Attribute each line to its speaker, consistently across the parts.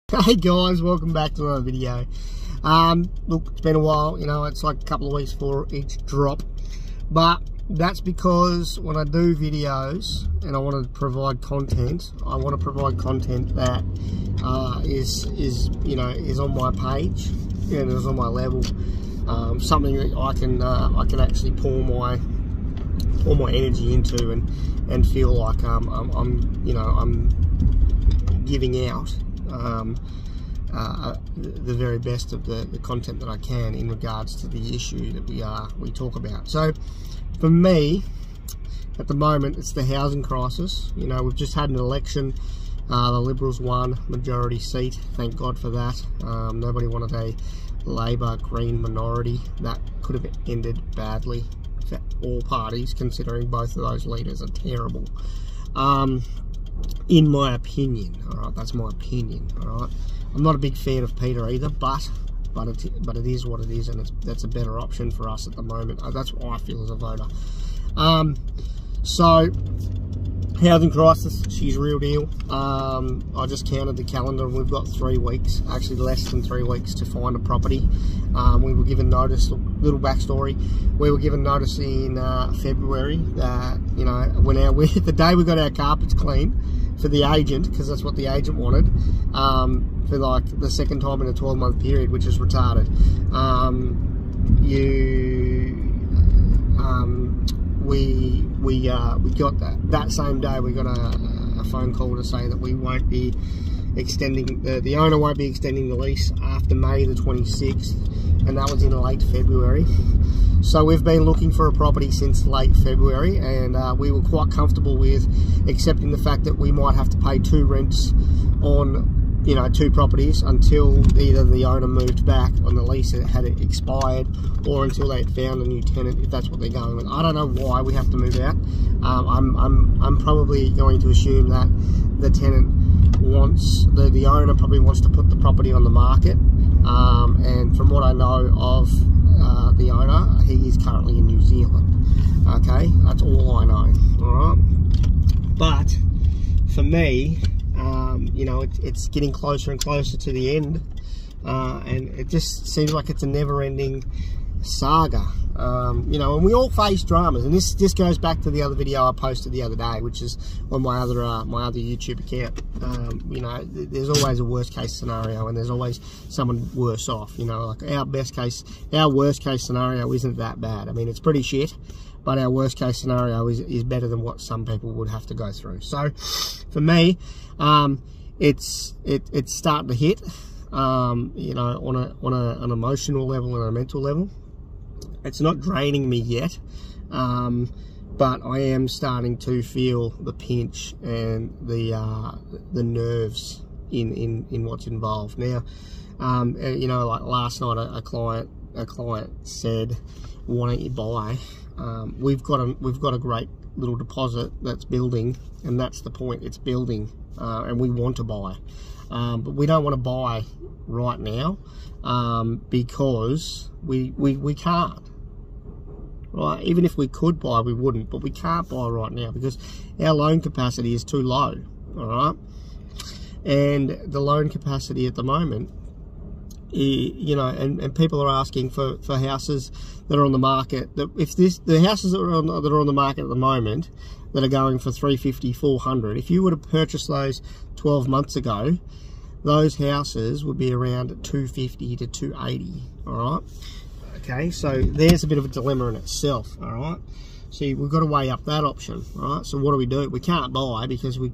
Speaker 1: Hey guys, welcome back to another video. Look, it's been a while, you know, it's like a couple of weeks for each drop, but that's because when I do videos and I want to provide content, I want to provide content that is on my page and is on my level, something that I can actually pour my energy into and feel like I'm giving out the very best of the content that I can in regards to the issue that we talk about. So for me, at the moment, it's the housing crisis. You know, we've just had an election. The Liberals won majority seat, thank God for that. Nobody wanted a Labor Green minority. That could have ended badly for all parties, considering both of those leaders are terrible, in my opinion. All right, that's my opinion. All right, I'm not a big fan of Peter either, but it is what it is, and that's a better option for us at the moment. That's what I feel as a voter. So housing crisis, she's real deal. I just counted the calendar and we've got 3 weeks, actually less than 3 weeks, to find a property. We were given notice, little backstory, we were given notice in February that, you know, the day we got our carpets clean for the agent, because that's what the agent wanted, for like the second time in a 12-month period, which is retarded. We got that same day, we got a phone call to say that we won't be extending, the owner won't be extending the lease after May the 26th, and that was in late February. So we've been looking for a property since late February, and we were quite comfortable with accepting the fact that we might have to pay 2 rents on, you know, 2 properties until either the owner moved back on the lease that had it expired, or until they had found a new tenant, if that's what they're going with. I don't know why we have to move out. I'm probably going to assume that the tenant wants, the owner probably wants to put the property on the market, and from what I know of the owner, he is currently in New Zealand. Okay, that's all I know. All right, but for me, you know, it's getting closer and closer to the end, and it just seems like it's a never-ending saga. You know, and we all face dramas, and this goes back to the other video I posted the other day, which is on my other YouTube account. You know, there's always a worst case scenario, and there's always someone worse off. You know, like our worst case scenario isn't that bad. I mean, it's pretty shit, but our worst case scenario is better than what some people would have to go through. So for me, it's starting to hit, you know, on an emotional level and a mental level. It's not draining me yet, but I am starting to feel the pinch and the nerves in what's involved now. You know, like last night, a client said, "Why don't you buy?" We've got a great little deposit that's building, and that's the point. It's building, and we want to buy, but we don't want to buy right now, because we can't. Right, even if we could buy, we wouldn't, but we can't buy right now because our loan capacity is too low. All right, and the loan capacity at the moment, you know, and people are asking for houses that are on the market. That if the houses that are on the market at the moment that are going for 350, 400, if you were to purchase those 12 months ago, those houses would be around 250 to 280. All right. Okay, so there's a bit of a dilemma in itself. All right, so we've got to weigh up that option. All right, so what do? We can't buy because we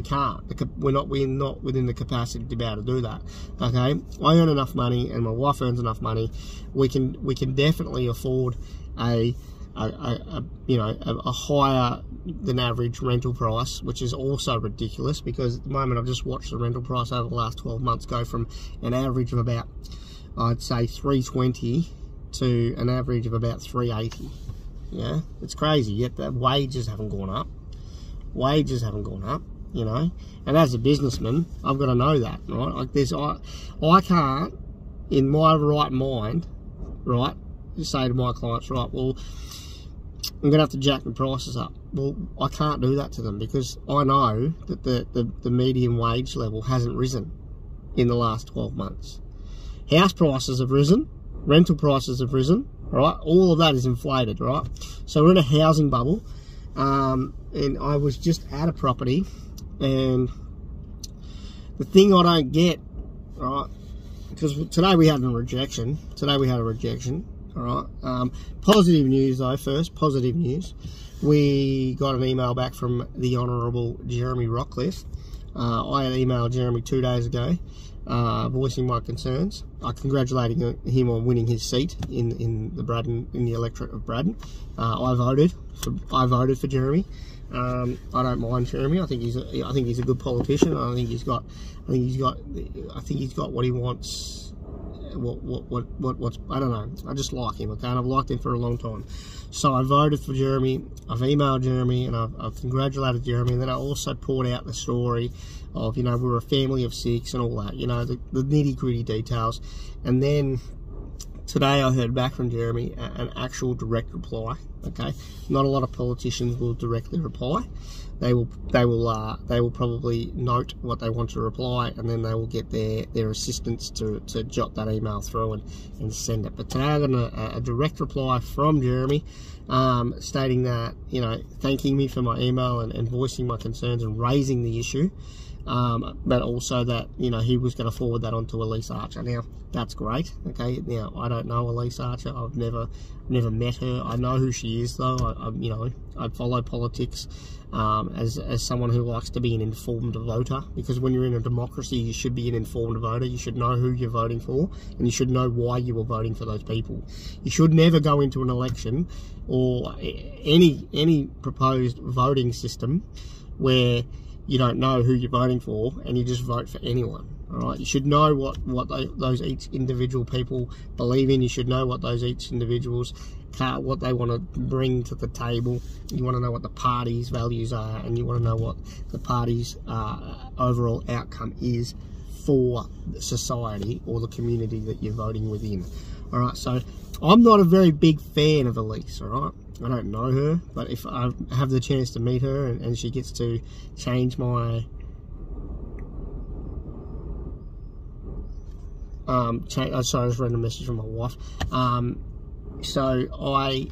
Speaker 1: can't. We're not within the capacity to be able to do that. Okay, I earn enough money, and my wife earns enough money. We can definitely afford a higher than average rental price, which is also ridiculous because at the moment I've just watched the rental price over the last 12 months go from an average of about, I'd say, 320 to an average of about 380. Yeah, it's crazy. Yet the wages haven't gone up. Wages haven't gone up, you know. And as a businessman, I've got to know that, right? Like I can't, in my right mind, right, just say to my clients, right, well, I'm going to have to jack the prices up. Well, I can't do that to them because I know that the median wage level hasn't risen. in the last 12 months. House prices have risen, rental prices have risen, right? All of that is inflated, right? So we're in a housing bubble, and I was just at a property, and the thing I don't get, right, because today we had a rejection. All right. Positive news though. First, positive news. We got an email back from the Honourable Jeremy Rockcliffe. I had emailed Jeremy 2 days ago, voicing my concerns. I congratulating him on winning his seat in the electorate of Braddon. I voted for Jeremy. I don't mind Jeremy. I think he's a good politician. I think he's got what he wants. What's I don't know. I just like him, okay, and I've liked him for a long time. So I voted for Jeremy. I've emailed Jeremy, and I've congratulated Jeremy. And then I also poured out the story of, we're a family of 6 and all that, the nitty-gritty details. And then today I heard back from Jeremy an actual direct reply. Okay, not a lot of politicians will directly reply. They will probably note what they want to reply, and then they will get their assistants to jot that email through and send it. But today I got a direct reply from Jeremy, stating that, thanking me for my email and voicing my concerns and raising the issue, but also that he was going to forward that on to Elise Archer. Now that's great. Okay, now I don't know Elise Archer. I've never met her. I know who she is though. I follow politics as someone who likes to be an informed voter, because when you're in a democracy you should be an informed voter. You should know who you're voting for, and you should know why you were voting for those people. You should never go into an election or any proposed voting system where you don't know who you're voting for and you just vote for anyone. All right, you should know what those each individual people believe in. You should know what those each individuals what they want to bring to the table. You want to know what the party's values are, and you want to know what the party's overall outcome is for society or the community that you're voting within. All right, so I'm not a very big fan of Elise. All right, I don't know her, but if I have the chance to meet her and she gets to change my sorry, I just read a message from my wife. So I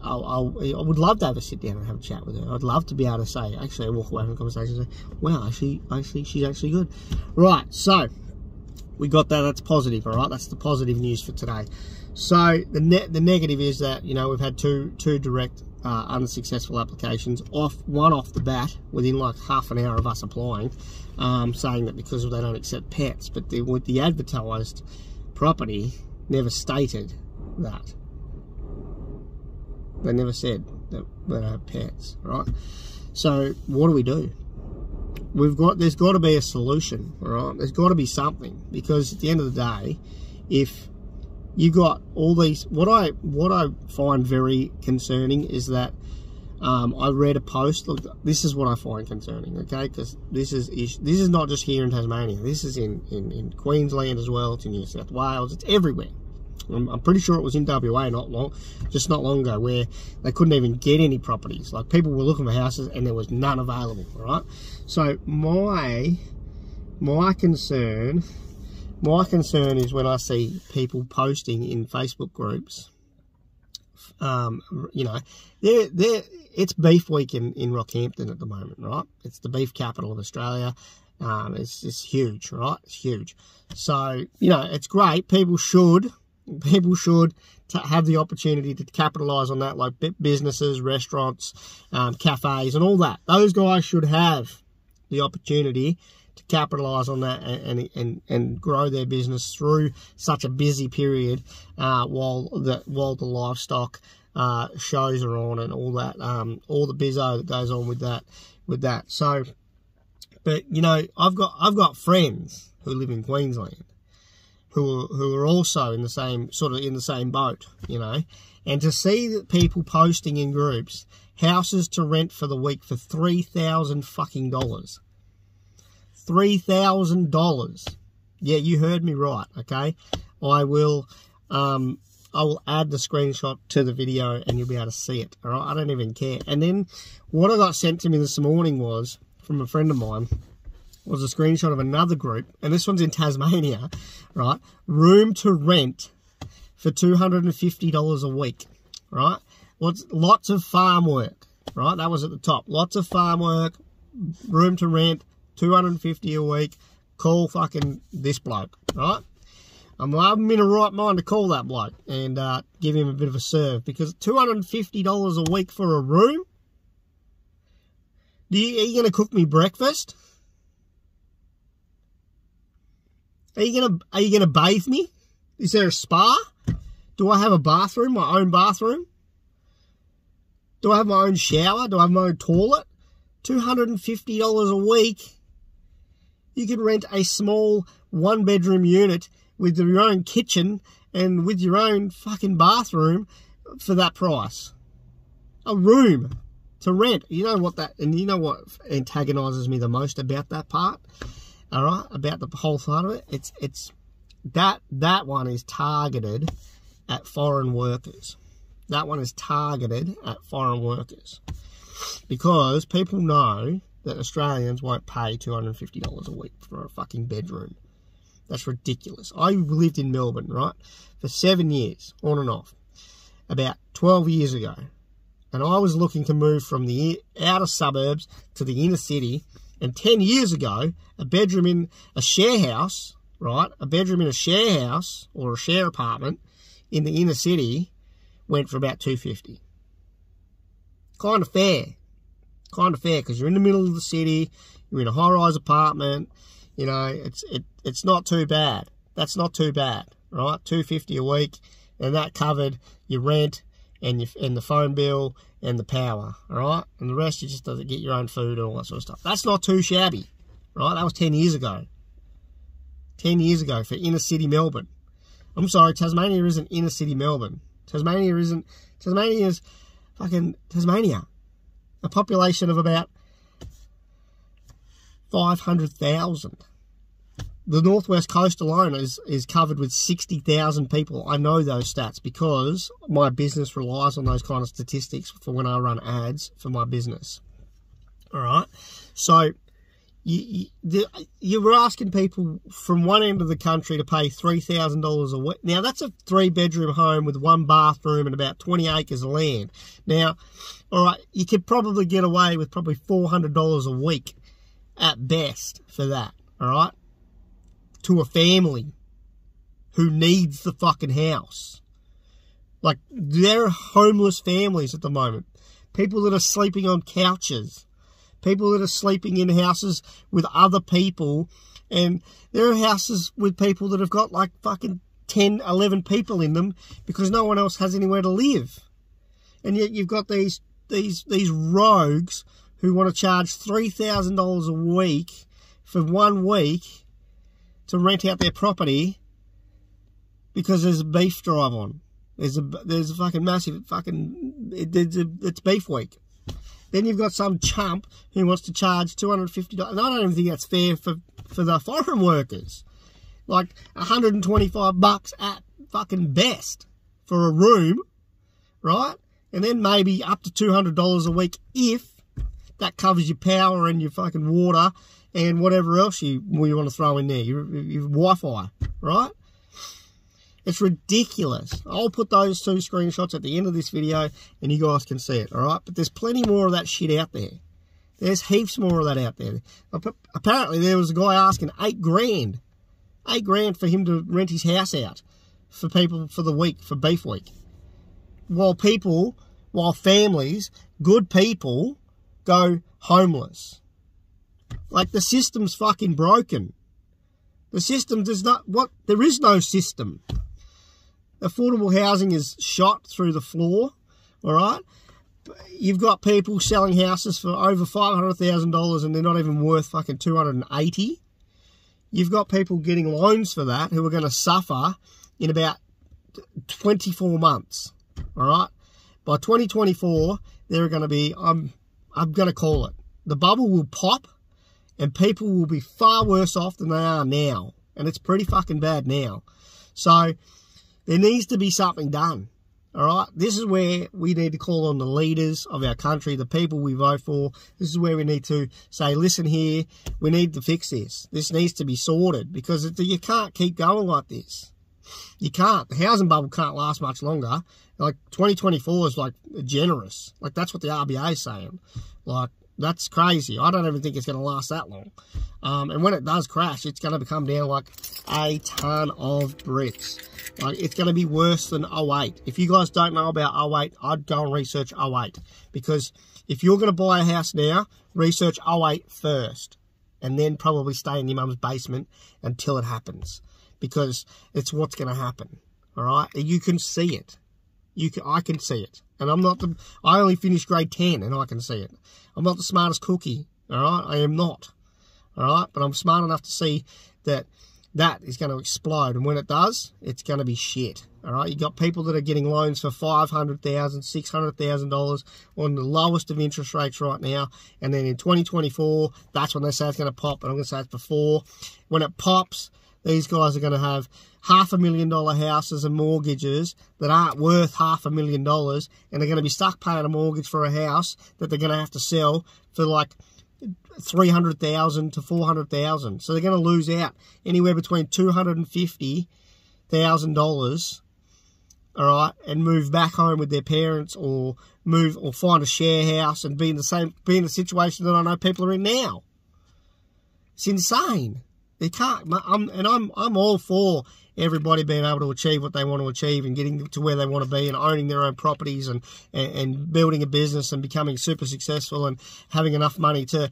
Speaker 1: would love to have a sit down and have a chat with her. I'd love to be able to say, actually, I walk away from the conversation and say, wow, she's actually good. Right, so we got that. That's positive. All right, that's the positive news for today. So the negative is that we've had two direct unsuccessful applications, one off the bat within like half an hour of us applying, saying that because they don't accept pets. But the advertised property never stated that. They never said that they don't have pets, right? So what do? There's got to be a solution, all right? There's got to be something, because at the end of the day, if you got all these, what I find very concerning is that I read a post. Look, this is what I find concerning, okay? Because this is not just here in Tasmania. This is in Queensland as well. It's in New South Wales. It's everywhere. I'm pretty sure it was in WA not long ago, where they couldn't even get any properties. Like, people were looking for houses and there was none available, right? So my concern is when I see people posting in Facebook groups, it's beef week in Rockhampton at the moment, right? It's the beef capital of Australia. It's huge, right? It's huge. So, it's great. People should have the opportunity to capitalise on that, like businesses, restaurants, cafes and all that. Those guys should have the opportunity to capitalise on that and grow their business through such a busy period, while the livestock shows are on and all that, all the bizzo that goes on with that. So, but I've got friends who live in Queensland who are also in the same boat, and to see that people posting in groups houses to rent for the week for $3,000 fucking dollars. $3,000. Yeah, you heard me right, okay? I will add the screenshot to the video and you'll be able to see it, all right? I don't even care. And then what I got sent to me this morning was from a friend of mine, was a screenshot of another group, and this one's in Tasmania, right? Room to rent for $250 a week, right? Lots of farm work, right? That was at the top. Lots of farm work, room to rent, $250 a week. Call fucking this bloke, right? I'm in a right mind to call that bloke and give him a bit of a serve, because $250 a week for a room? Are you going to cook me breakfast? Are you going to bathe me? Is there a spa? Do I have a bathroom, my own bathroom? Do I have my own shower? Do I have my own toilet? $250 a week. You could rent a small one-bedroom unit with your own kitchen and with your own fucking bathroom for that price. A room to rent. You know what antagonises me the most about that part? All right, about the whole side of it. It's that one is targeted at foreign workers. That one is targeted at foreign workers, because people know that Australians won't pay $250 a week for a fucking bedroom. That's ridiculous. I lived in Melbourne, right, for 7 years, on and off, about 12 years ago. And I was looking to move from the outer suburbs to the inner city. And 10 years ago, a bedroom in a share house, right, a bedroom in a share house or a share apartment in the inner city went for about $250. Kind of fair. Kind of fair, because you're in the middle of the city, you're in a high-rise apartment, you know, it's not too bad. That's not too bad, right? $250 a week, and that covered your rent and the phone bill and the power, all right? And the rest, you just have to get your own food and all that sort of stuff. That's not too shabby, right? That was 10 years ago. 10 years ago for inner city Melbourne. I'm sorry, Tasmania isn't inner city Melbourne. Tasmania is fucking Tasmania. A population of about 500,000. The northwest coast alone is covered with 60,000 people. I know those stats because my business relies on those kind of statistics for when I run ads for my business. All right, so you were asking people from one end of the country to pay $3,000 a week. Now, that's a 3-bedroom home with 1 bathroom and about 20 acres of land. Now, all right, you could probably get away with probably $400 a week at best for that, all right, to a family who needs the fucking house. Like, there are homeless families at the moment. People that are sleeping on couches. People that are sleeping in houses with other people. And there are houses with people that have got like fucking 10, 11 people in them because no one else has anywhere to live. And yet you've got these rogues who want to charge $3,000 a week for 1 week to rent out their property because there's a beef drive on. There's a fucking massive fucking, it's beef week. Then you've got some chump who wants to charge $250. And I don't even think that's fair for the foreign workers. Like $125 at fucking best for a room, right? And then maybe up to $200 a week if that covers your power and your fucking water and whatever else you want to throw in there, your Wi-Fi, right? It's ridiculous. I'll put those 2 screenshots at the end of this video and you guys can see it, all right? But there's plenty more of that shit out there. There's heaps more of that out there. Apparently, there was a guy asking $8 grand. $8 grand for him to rent his house out for people for the week, for beef week. While families, good people, go homeless. Like, the system's fucking broken. The system does not, there is no system. Affordable housing is shot through the floor, all right? You've got people selling houses for over $500,000 and they're not even worth fucking $280,000. You've got people getting loans for that who are going to suffer in about 24 months, all right? By 2024, they're going to be, I'm going to call it, the bubble will pop and people will be far worse off than they are now. And it's pretty fucking bad now. So there needs to be something done, All right, this is where we need to call on the leaders of our country, the people we vote for. This is where we need to say, listen here, we need to fix this. This needs to be sorted, because you can't keep going like this. You can't. The housing bubble can't last much longer. Like, 2024 is, like, generous. Like, that's what the RBA is saying. Like, that's crazy. I don't even think it's going to last that long. And when it does crash, it's going to come down like a ton of bricks. Like, it's going to be worse than 08. If you guys don't know about 08, I'd go and research 08. Because if you're going to buy a house now, research 08 first. And then probably stay in your mum's basement until it happens. Because it's what's going to happen. All right? You can see it. I can see it. And I only finished grade 10 and I can see it. I'm not the smartest cookie. All right? I am not. All right? But I'm smart enough to see that that is going to explode. And when it does, it's going to be shit. All right? You got people that are getting loans for $500,000, $600,000 on the lowest of interest rates right now. And then in 2024, that's when they say it's going to pop. And I'm going to say it's before. When it pops, these guys are going to have $500,000 houses and mortgages that aren't worth $500,000, and they're going to be stuck paying a mortgage for a house that they're going to have to sell for like $300,000 to $400,000. So they're going to lose out anywhere between $250,000, all right, and move back home with their parents, or find a share house and be in the situation that I know people are in now. It's insane. They can't. I'm all for everybody being able to achieve what they want to achieve and getting to where they want to be and owning their own properties and building a business and becoming super successful and having enough money to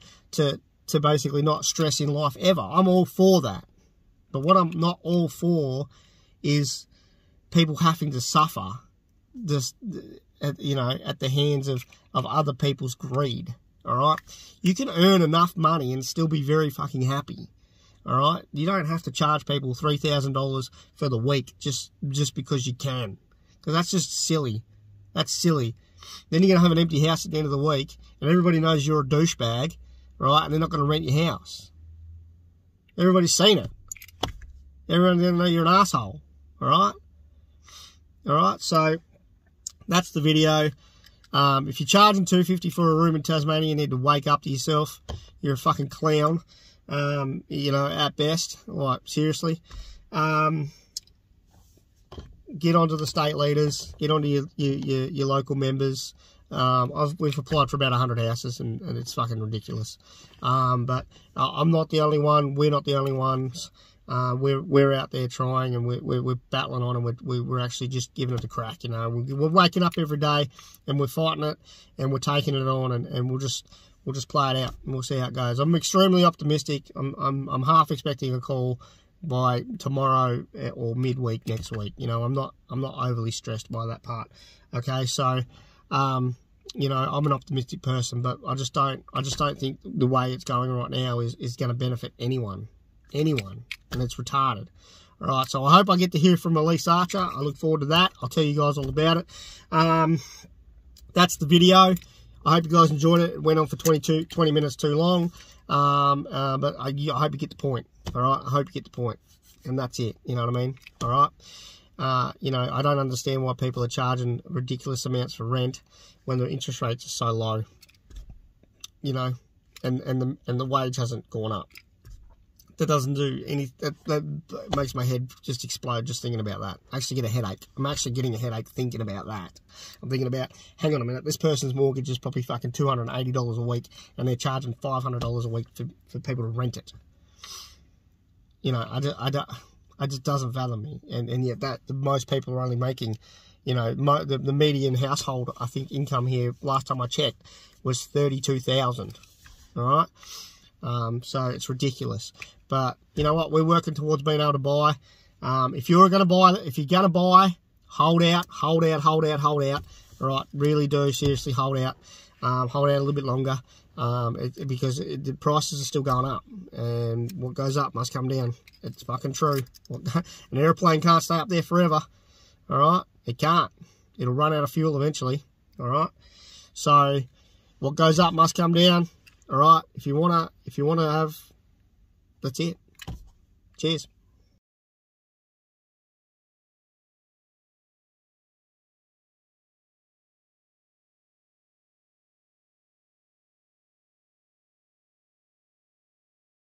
Speaker 1: basically not stress in life ever. I'm all for that. But what I'm not all for is people having to suffer just, you know, at the hands of other people's greed. All right? You can earn enough money and still be very fucking happy. All right, you don't have to charge people $3,000 for the week just because you can, because that's just silly. That's silly. Then you're gonna have an empty house at the end of the week, and everybody knows you're a douchebag, right? And they're not gonna rent your house. Everybody's seen it. Everyone's gonna know you're an asshole. All right. All right. So that's the video. If you're charging $250 for a room in Tasmania, you need to wake up to yourself. You're a fucking clown. You know, at best. Like, seriously. Get onto the state leaders. Get onto your local members. We've applied for about 100 houses, and it's fucking ridiculous. But I'm not the only one. We're not the only ones. We're out there trying, and we're battling on, and we're actually just giving it a crack. You know, we're waking up every day, and we're fighting it, and we're taking it on, and we'll just play it out, and we'll see how it goes. I'm extremely optimistic. I'm half expecting a call by tomorrow or midweek next week. You know, I'm not overly stressed by that part. Okay, so you know, I'm an optimistic person, but I just don't think the way it's going right now is going to benefit anyone, and it's retarded. All right, so I hope I get to hear from Elise Archer. I look forward to that. I'll tell you guys all about it. That's the video. I hope you guys enjoyed it. It went on for 20 minutes too long. But I hope you get the point. All right? I hope you get the point. And that's it. You know what I mean? All right? You know, I don't understand why people are charging ridiculous amounts for rent when the interest rates are so low. You know? And the wage hasn't gone up. That doesn't do any... That makes my head just explode just thinking about that. I actually get a headache. I'm actually getting a headache thinking about that. I'm thinking about, hang on a minute, this person's mortgage is probably fucking $280 a week, and they're charging $500 a week for people to rent it. You know, I just doesn't fathom me. And yet most people are only making, you know, the median household, I think, income here, last time I checked, was $32,000. All right? So it's ridiculous. But you know what? We're working towards being able to buy. If you're gonna buy, hold out. All right, really do seriously hold out. Hold out a little bit longer. Because the prices are still going up, and what goes up must come down. It's fucking true. An airplane can't stay up there forever. All right, it can't. It'll run out of fuel eventually. All right, so what goes up must come down. All right, if you wanna have, that's it. Cheers.